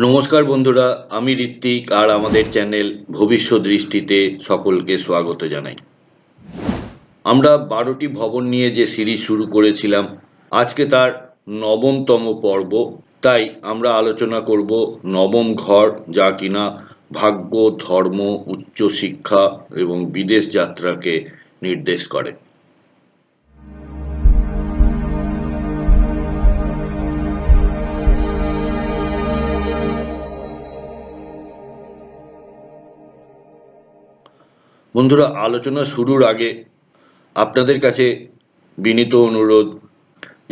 নমস্কার বন্ধুরা, আমি ঋত্বিক আর আমাদের চ্যানেল ভবিষ্যৎ দৃষ্টিতে সকলকে স্বাগত জানাই। আমরা 12টি ভবন নিয়ে যে সিরিজ শুরু করেছিলাম, আজকে তার নবমতম পর্ব। তাই আমরা আলোচনা করব নবম ঘর, যা কিনা ভাগ্য, ধর্ম, উচ্চশিক্ষা এবং বিদেশ যাত্রাকে নির্দেশ করে। বন্ধুরা, আলোচনা শুরুর আগে আপনাদের কাছে বিনীত অনুরোধ,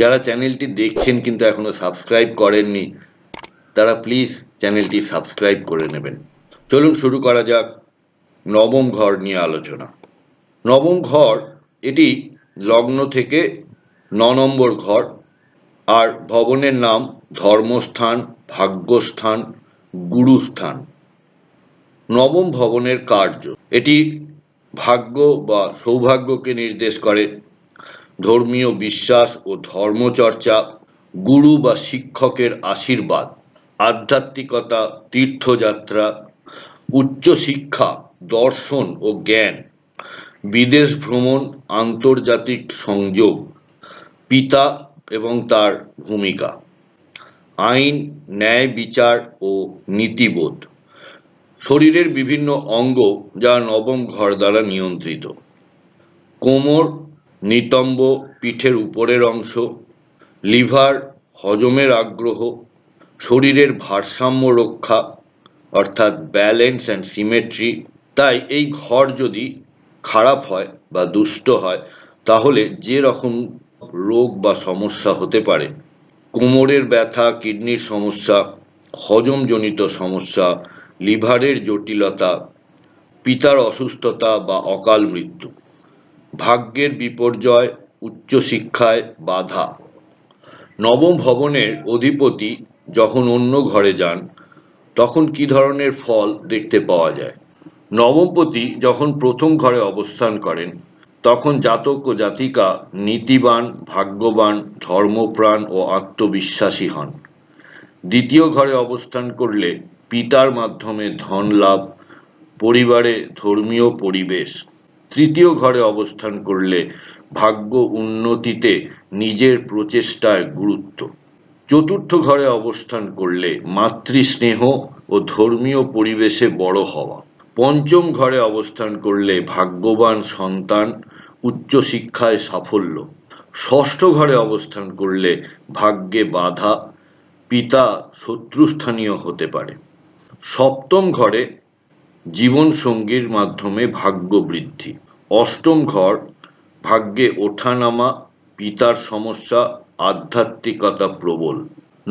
যারা চ্যানেলটি দেখছেন কিন্তু এখনো সাবস্ক্রাইব করেননি, তারা প্লিজ চ্যানেলটি সাবস্ক্রাইব করে নেবেন। চলুন শুরু করা যাক নবম ঘর নিয়ে আলোচনা। নবম ঘর এটি লগ্ন থেকে 9 নম্বর ঘর, আর ভবনের নাম ধর্মস্থান, ভাগ্যস্থান, গুরুস্থান। নবম ভবনের কার্য, এটি ভাগ্য বা সৌভাগ্যকে নির্দেশ করে, ধর্মীয় বিশ্বাস ও ধর্মচর্চা, গুরু বা শিক্ষকের আশীর্বাদ, আধ্যাত্মিকতা, তীর্থযাত্রা, উচ্চশিক্ষা, দর্শন ও জ্ঞান, বিদেশ ভ্রমণ, আন্তর্জাতিক সংযোগ, পিতা এবং তার ভূমিকা, আইন, ন্যায় বিচার ও নীতিবোধ, শরীরের বিভিন্ন অঙ্গ যা নবম ঘর দ্বারা নিয়ন্ত্রিত, কোমর, নিতম্ব, পিঠের উপরের অংশ, লিভার, হজমের আগ্রহ, শরীরের ভারসাম্য রক্ষা অর্থাৎ ব্যালেন্স অ্যান্ড সিমেট্রি। তাই এই ঘর যদি খারাপ হয় বা দুষ্ট হয়, তাহলে যে রকম রোগ বা সমস্যা হতে পারে, কোমরের ব্যথা, কিডনির সমস্যা, হজমজনিত সমস্যা, লিভারের জটিলতা, পিতার অসুস্থতা বা অকাল মৃত্যু, ভাগ্যের বিপর্যয়, উচ্চশিক্ষায় বাধা। নবম ভবনের অধিপতি যখন অন্য ঘরে যান, তখন কি ধরনের ফল দেখতে পাওয়া যায়? নবমপতি যখন প্রথম ঘরে অবস্থান করেন, তখন জাতক ও জাতিকা নীতিবান, ভাগ্যবান, ধর্মপ্রাণ ও আত্মবিশ্বাসী হন। দ্বিতীয় ঘরে অবস্থান করলে পিতার মাধ্যমে ধন লাভ, পরিবারে ধর্মীয় পরিবেশ। তৃতীয় ঘরে অবস্থান করলে ভাগ্য উন্নতিতে নিজের প্রচেষ্টার গুরুত্ব। চতুর্থ ঘরে অবস্থান করলে মাতৃস্নেহ ও ধর্মীয় পরিবেশে বড় হওয়া। পঞ্চম ঘরে অবস্থান করলে ভাগ্যবান সন্তান, উচ্চশিক্ষায় সাফল্য। ষষ্ঠ ঘরে অবস্থান করলে ভাগ্যে বাধা, পিতা শত্রুস্থানীয় হতে পারে। সপ্তম ঘরে জীবনসঙ্গীর মাধ্যমে ভাগ্য বৃদ্ধি। অষ্টম ঘর ভাগ্যে ওঠানামা, পিতার সমস্যা, আধ্যাত্মিকতা প্রবল।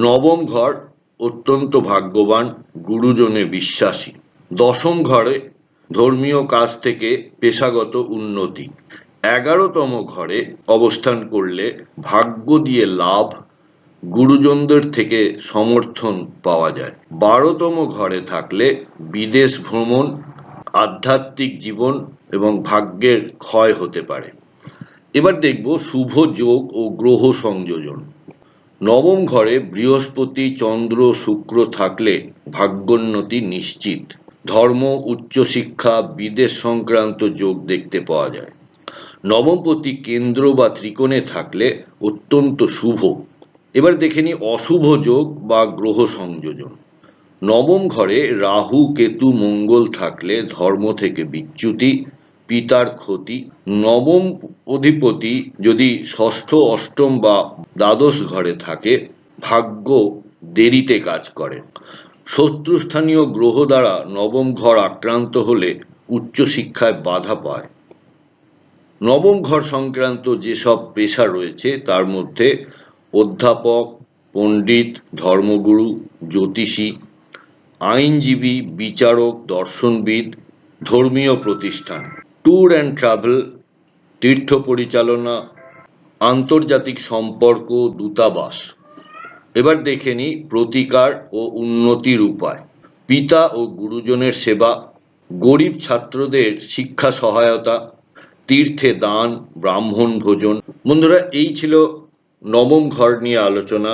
নবম ঘর অত্যন্ত ভাগ্যবান, গুরুজনে বিশ্বাসী। দশম ঘরে ধর্মীয় কাজ থেকে পেশাগত উন্নতি। 11তম ঘরে অবস্থান করলে ভাগ্য দিয়ে লাভ, গুরুজনদের থেকে সমর্থন পাওয়া যায়। 12তম ঘরে থাকলে বিদেশ ভ্রমণ, আধ্যাত্মিক জীবন এবং ভাগ্যের ক্ষয় হতে পারে। এবার দেখব শুভ যোগ ও গ্রহ সংযোজন। নবম ঘরে বৃহস্পতি, চন্দ্র, শুক্র থাকলে ভাগ্যোন্নতি নিশ্চিত। ধর্ম, উচ্চশিক্ষা, বিদেশ সংক্রান্ত যোগ দেখতে পাওয়া যায়। নবমপতি কেন্দ্র বা ত্রিকোণে থাকলে অত্যন্ত শুভ। এবার দেখে নিই অশুভ যোগ বা গ্রহ সংযোজন। নবম ঘরে রাহু, কেতু, মঙ্গল থাকলে ধর্ম থেকে বিচ্যুতি, পিতার ক্ষতি। নবম অধিপতি যদি ষষ্ঠ, অষ্টম বা দ্বাদশ ঘরে থাকে, ভাগ্য দেরিতে কাজ করে। শত্রুস্থানীয় গ্রহ দ্বারা নবম ঘর আক্রান্ত হলে উচ্চশিক্ষায় বাধা পায়। নবম ঘর সংক্রান্ত যেসব পেশা রয়েছে তার মধ্যে অধ্যাপক, পণ্ডিত, ধর্মগুরু, জ্যোতিষী, আইনজীবী, বিচারক, দর্শনবিদ, ধর্মীয় প্রতিষ্ঠান, ট্যুর অ্যান্ড ট্রাভেল, তীর্থ পরিচালনা, আন্তর্জাতিক সম্পর্ক, দূতাবাস। এবার দেখে নিই প্রতিকার ও উন্নতির উপায়। পিতা ও গুরুজনের সেবা, গরিব ছাত্রদের শিক্ষা সহায়তা, তীর্থে দান, ব্রাহ্মণ ভোজন। বন্ধুরা, এই ছিল নবম ঘর নিয়ে আলোচনা।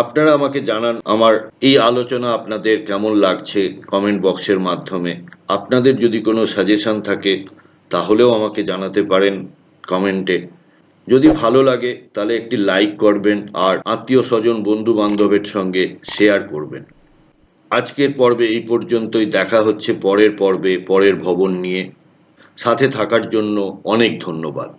আপনারা আমাকে জানান আমার এই আলোচনা আপনাদের কেমন লাগছে কমেন্ট বক্সের মাধ্যমে। আপনাদের যদি কোনো সাজেশন থাকে তাহলেও আমাকে জানাতে পারেন কমেন্টে। যদি ভালো লাগে তাহলে একটি লাইক করবেন আর আত্মীয় স্বজন বন্ধু বান্ধবের সঙ্গে শেয়ার করবেন। আজকের পর্বে এই পর্যন্তই। দেখা হচ্ছে পরের পর্বে পরের ভবন নিয়ে। সাথে থাকার জন্য অনেক ধন্যবাদ।